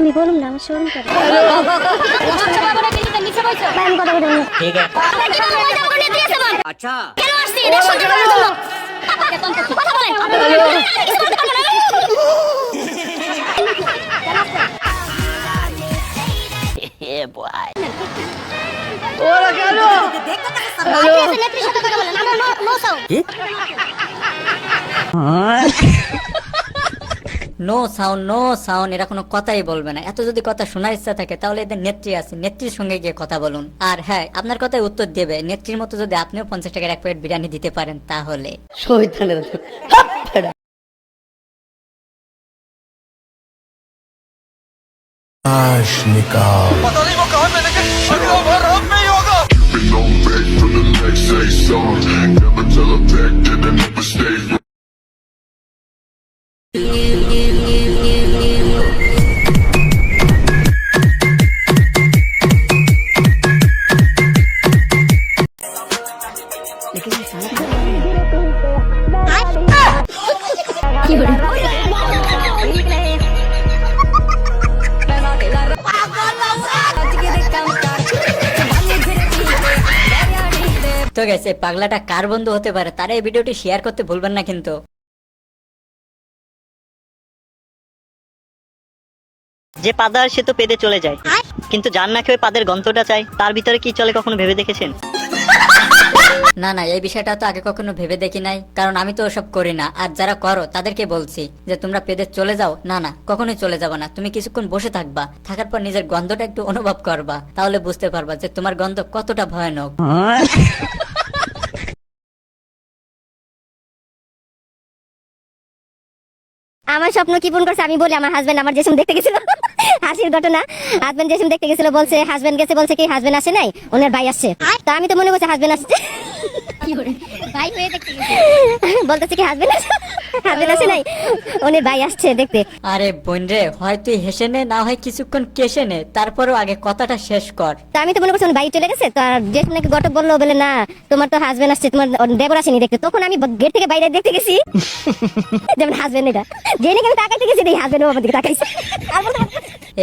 আমি বলুন না, আমি শরম করে। ठीक है अच्छा নো সাউন্ড নো সাউন্ড, এরা কোনো কথাই বলবে না। এত যদি কথা শোনার ইচ্ছা থাকে তাহলে এদের নেত্রী আছে, নেত্রীর সঙ্গে গিয়ে কথা বলুন। আর হ্যাঁ, আপনার কথায় উত্তর দেবে। নেত্রীর মতো যদি আপনিও 50 টাকার এক প্লেট বিরিয়ানি দিতে পারেন তাহলে। पता नहीं वो कहा मैंने अगला बार रात में ही होगा Been on back for the next say song. Never tell a back that I never stay. তো গেছে পাগলাটা কার বন্ধু হতে পারে তারা এই ভিডিওটি শেয়ার করতে ভুলবেন না কিন্তু। যে পাদার সে তো পেদে চলে যায়, কিন্তু যার নাকি ওই পাদের গন্ধটা চাই তার ভিতরে কি চলে কখনো ভেবে দেখেছেন? না না, এই বিষয়টা তো আগে কখনো ভেবে দেখি নাই, কারণ আমি তো ওসব করি না। আর যারা করো তাদেরকে বলছি যে তোমরা পেদে চলে যাও। না না, কখনোই চলে যাবো না। তুমি কিছুক্ষণ বসে থাকবা, থাকার পর নিজের গন্ধটা একটু অনুভব করবা, তাহলে বুঝতে পারবা যে তোমার গন্ধ কতটা ভয়ানক। আমার স্বপ্ন কি পূরণ করছে আমি বলি। আমার হাজবেন্ড আমার যেসম দেখতে গেছিল, হাসির ঘটনা। হাজবেন্ড যেসম দেখতে গেছিল বলছে, হাজবেন্ড গেছে বলছে কি হাজবেন্ড আসে নাই, ওনার ভাই আসছে। তো আমি তো মনে করছি হাজবেন্ড আসছে, ভাই হয়ে দেখতে গেছে, বলতেছে কি হাজবেন্ড আসে নাই, ওনার ভাই আসছে দেখতে। আরে বোন রে, হয় তুই হেসে নে, না হয় কিছুক্ষণ কেসে নে, তারপরেও আগে কথাটা শেষ কর। তো আমি তো মনে করছি ওনার ভাই চলে গেছে। তো আর যেসম নাকি ঘটক বললো বলে না তোমার তো হাজবেন্ড আসছে, তোমার দেবর আসেনি দেখতে। তখন আমি গেট থেকে বাইরে দেখতে গেছি যেমন হাজবেন্ড, এটা যে নাকি আমি তাকাইতে গেছি এই হাজবেন্ড আমার দিকে তাকাইছে।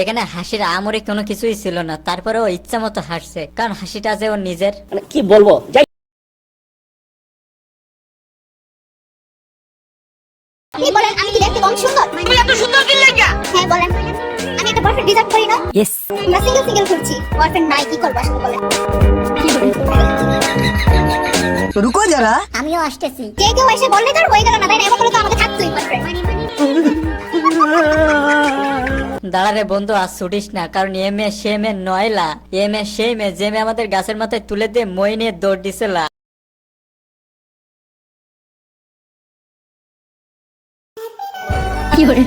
এখানে হাসির আমরে কোনো কিছুই ছিল না, তারপরেও ইচ্ছা মতো হাসছে, কারণ হাসিটা যে ওর নিজের। কি বলবো, যাই আপনি বলেন আমি কি দেখতে কম সুন্দর? তুমি এত সুন্দর কি লাগা হ্যাঁ বলেন, আমি একটা বয়ফ্রেন্ড ডিজার্ভ করি না? ইয়েস। আমরা সিঙ্গেল ঘুরছি, বয়ফ্রেন্ড নাই, কি করব আসলে বলেন? तो रुको जरा। আমিও আসতেছি। কেউ এসে বললে তো আর হয়ে গেল না, তাই না? এমন হলে তো আমাকে থাকতোই বয়ফ্রেন্ড। দাঁড়ারে বন্ধু, আজ ছুটিস না, কারণ এ মেয়ে সে মেয়ে নয়লা। এ মেয়ে সেই মেয়ে যে মেয়ে আমাদের গাছের মাথায় তুলে দিয়ে মই নিয়ে দৌড় দিছিল। কি করে?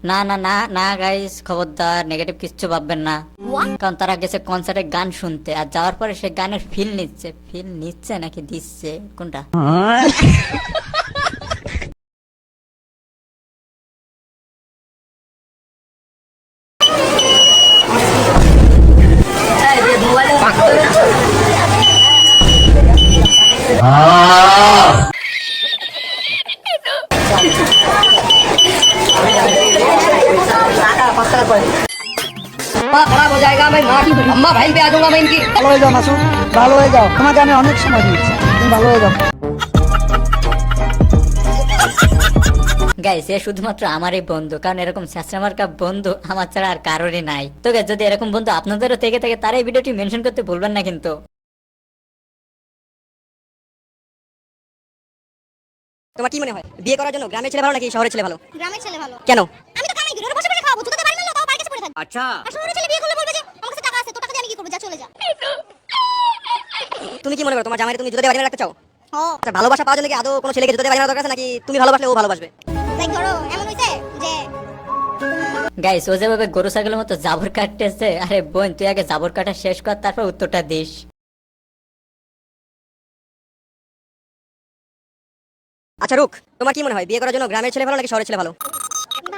না না না না গাইস, খবরদার নেগেটিভ কিচ্ছু ভাববেন না, কারণ তারা গেছে কনসার্টে গান শুনতে, আর যাওয়ার পরে সে গানের ফিল নিচ্ছে নাকি দিচ্ছে কোনটা। খারাপ হয়ে যায়গা, मैं अम्मा भाई पे आ जाऊंगा मैं इनकी। ভালো হয়ে যাও মাসুদ, ভালো হয়ে যাও। তোমাকে আমি অনেক সময় দিয়েছি, তুমি ভালো হয়ে যাও। গাইস, এ শুধুমাত্র আমারই বন্ধু, কারণ এরকম ছেঁচড়ামার্কা বন্ধু আমার ছাড়া আর কারোরই নাই। তো গাইস, যদি এরকম বন্ধু আপনাদেরও থেকে থাকে তারা এই ভিডিওটি মেনশন করতে ভুলবেন না কিন্তু। তোমার কি মনে হয় বিয়ে করার জন্য গ্রামের ছেলে ভালো নাকি শহরের ছেলে ভালো? গ্রামের ছেলে ভালো। কেন? আমি তো কামাই করি, ওরা বসে বসে খাওয়াবো, তুই তো বাড়ি মারলো তাও বাড়ি কাছে পড়ে থাকবি। আচ্ছা, আর শহরের ছেলে বিয়ে করলে বলবে যে আমার কাছে টাকা আছে, তোর টাকা দিয়ে আমি কি করব, যা চলে যা। তুমি কি মনে করো তোমার জামাইরে তুমি জুতো দিয়ে বাড়ি রাখতে চাও? ও আচ্ছা, ভালোবাসা পাওয়ার জন্য কি আদৌ কোনো ছেলেকে জুতো দিয়ে বাড়ি রাখা দরকার আছে, নাকি তুমি ভালোবাসলে ও ভালোবাসবে? লাইক ধরো এমন হইছে যে গাইস, ও যেভাবে গরু ছাগলের মতো জাবর কাটতেছে, আরে বোন তুই আগে জাবর কাটা শেষ কর, তারপর উত্তরটা দিস। আচ্ছা রুক, তোমার কি মনে হয় বিয়ে করার জন্য গ্রামের ছেলে ভালো নাকি শহরের ছেলে ভালো?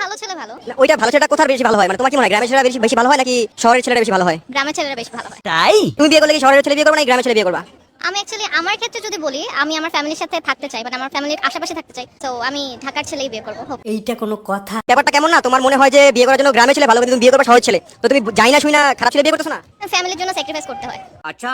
ভালো ছেলে ভালো। না, ওইটা ভালো ছেলেটা কোথার বেশি ভালো হয়, মানে তোমার কি মনে হয় গ্রামের ছেলেরা বেশি বেশি ভালো হয় নাকি শহরের ছেলেরা বেশি ভালো হয়? গ্রামের ছেলেরা বেশি ভালো হয়। তাই তুমি বিয়ে করলে কি শহরের ছেলে বিয়ে করবে নাকি গ্রামের ছেলে বিয়ে করবা? আমি অ্যাকচুয়ালি আমার ক্ষেত্রে যদি বলি, আমি আমার ফ্যামিলির সাথে থাকতে চাই, বাট আমার ফ্যামিলির আশেপাশে থাকতে চাই, তো আমি ঢাকার ছেলেই বিয়ে করবো। এইটা কোনো কথা? ব্যাপারটা কেমন না, তোমার মনে হয় যে বিয়ে করার জন্য গ্রামের ছেলে ভালো কিন্তু তুমি বিয়ে করবা শহরের ছেলে, তো তুমি যাই না শুই না খারাপ ছেলে বিয়ে করতেছো না? ফ্যামিলির জন্য স্যাক্রিফাইস করতে হয়। আচ্ছা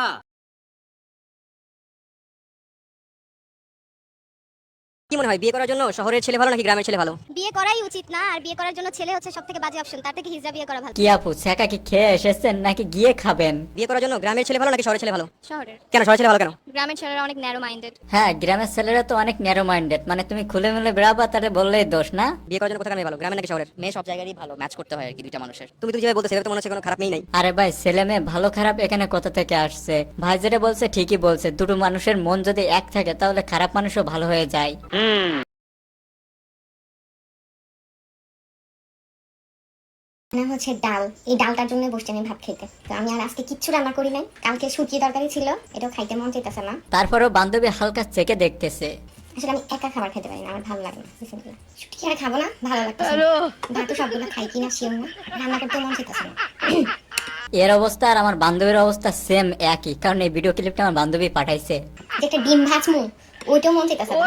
কি মনে হয় বিয়ে করার জন্য শহরের ছেলে ভালো নাকি গ্রামের ছেলে ভালো? বিয়ে করাই উচিত না, আর বিয়ে করার জন্য ছেলে হচ্ছে সবথেকে বাজে অপশন, তার থেকে হিজড়া বিয়ে করা ভালো। কি আপু ছেঁকা কি খেয়ে এসেছেন নাকি গিয়ে খাবেন? বিয়ে করার জন্য গ্রামের ছেলে ভালো নাকি শহরের ছেলে ভালো? শহরের। কেন শহরের ছেলে ভালো কেন? গ্রামের ছেলেরা অনেক ন্যারো মাইন্ডেড। হ্যাঁ, গ্রামের ছেলেরা তো অনেক ন্যারো মাইন্ডেড, মানে তুমি খুলে মিলে বেড়াবা তাহলে বললেই দোষ না। বিয়ে করার জন্য কোথাকার মেয়ে ভালো, গ্রামের নাকি শহরের? মেয়ে সব জায়গারই ভালো, ম্যাচ করতে হয় আর কি দুইটা মানুষের। তুমি তো যেভাবে বলতে সেভাবে তো মনে হচ্ছে কোনো খারাপ মেয়ে নাই। আরে ভাই, ছেলে মেয়ে ভালো খারাপ এখানে কোথা থেকে আসছে? ভাই যেটা বলছে ঠিকই বলছে, দুটো মানুষের মন যদি এক থাকে তাহলে খারাপ মানুষও ভালো হয়ে যায়। হচ্ছে ডাল, এই ডালটার জন্য বসছি আমি ভাত খেতে। তো আমি আর আজকে কিচ্ছু রান্না করি নাই, কালকে শুটকি তরকারি ছিল, এটাও খাইতে মন চাইতেছে না। তারপরেও বান্ধবী হালকা চেকে দেখতেছে। আসলে আমি একা খাবার খেতে পারি না, আমার ভালো লাগে না। শুটকি আর খাবো না, ভালো লাগতেছে না। ভাতও সবগুলো খাই কিনা শিওর না, রান্না করতে মন চাইতেছে না। এর অবস্থা আর আমার বান্ধবীর অবস্থা সেম একই, কারণ এই ভিডিও ক্লিপটা আমার বান্ধবী পাঠাইছে। যে একটা ডিম ভাজমু, ওইটাও মন চাইতেছে না।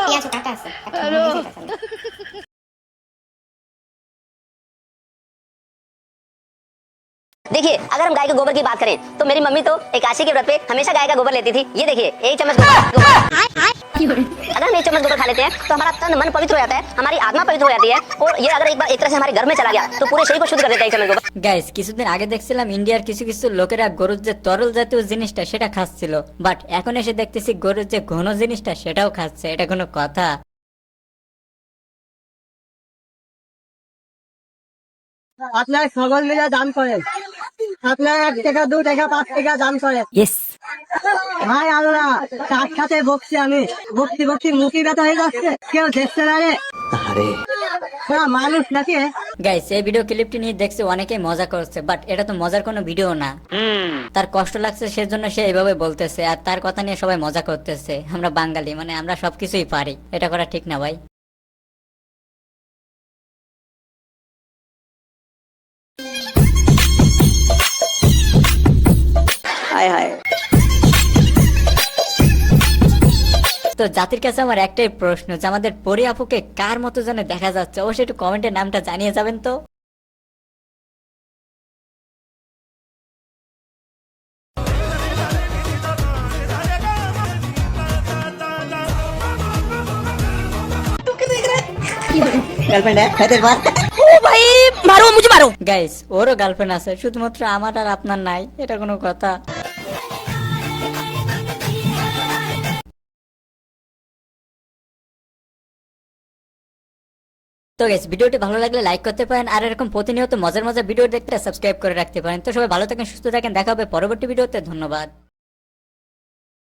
পেঁয়াজও কাটা আছে, কাটা মন চাইতেছে না। देखिए, अगर हम गाय के गोबर की बात करें तो मेरी मम्मी तो एकादशी के व्रत पे हमेशा गाय का गोबर लेती थी। ये देखिए, एक चम्मच गोबर। अगर हम एक चम्मच गोबर खा लेते हैं तो हमारा तन मन पवित्र हो जाता है, हमारी आत्मा पवित्र हो जाती है, और ये अगर एक बार एक तरह से हमारे घर में चला गया तो पूरे शरीर को शुद्ध कर देता है एक चम्मच गोबर। গাইস, কিছুদিন আগে দেখছিলাম ইন্ডিয়ার কিছু কিছু লোকেরা গরুর যে তরল জাতীয় জিনিসটা সেটা খাচ্ছিল, বাট এখন এসে দেখতেছি গরুর যে ঘন জিনিসটা সেটাও খাচ্ছে। এটা কোনো কথা? আপনার সকল মিলে দান করেন, আপনার 1 টাকা 2 টাকা 5 টাকা দান করেন। ভাই আল্লাহ, তার সাথে বকছি আমি, বকছি মুখি ব্যথা হয়ে যাচ্ছে, কেউ দেখছে না রে। মানুষ নাকি? গাইস, এই ভিডিও ক্লিপটি নিয়ে দেখছি অনেকেই মজা করছে, বাট এটা তো মজার কোনো ভিডিও না। তার কষ্ট লাগছে সেজন্য সে এইভাবে বলতেছে, আর তার কথা নিয়ে সবাই মজা করতেছে। আমরা বাঙালি, মানে আমরা সবকিছুই পারি, এটা করা ঠিক না ভাই। হায় হায়। তো জাতির কাছে আমার একটাই প্রশ্ন, যে আমাদের পরি আপুকে কার মতো যেন দেখা যাচ্ছে, অবশ্যই একটু কমেন্টে নামটা জানিয়ে যাবেন তো। গার্লফ্রেন্ড है है तेरे पास? গাইস, ওরও গার্লফ্রেন্ড আছে, শুধুমাত্র আমার আর আপনার নাই, এটা কোনো কথা? তো গাইস, ভিডিওটি ভালো লাগলে লাইক করতে পারেন, আর এরকম প্রতিনিয়ত মজার মজার ভিডিও দেখতে সাবস্ক্রাইব করে রাখতে পারেন। তো সবাই ভালো থাকেন, সুস্থ থাকেন, দেখা হবে পরবর্তী ভিডিওতে। ধন্যবাদ।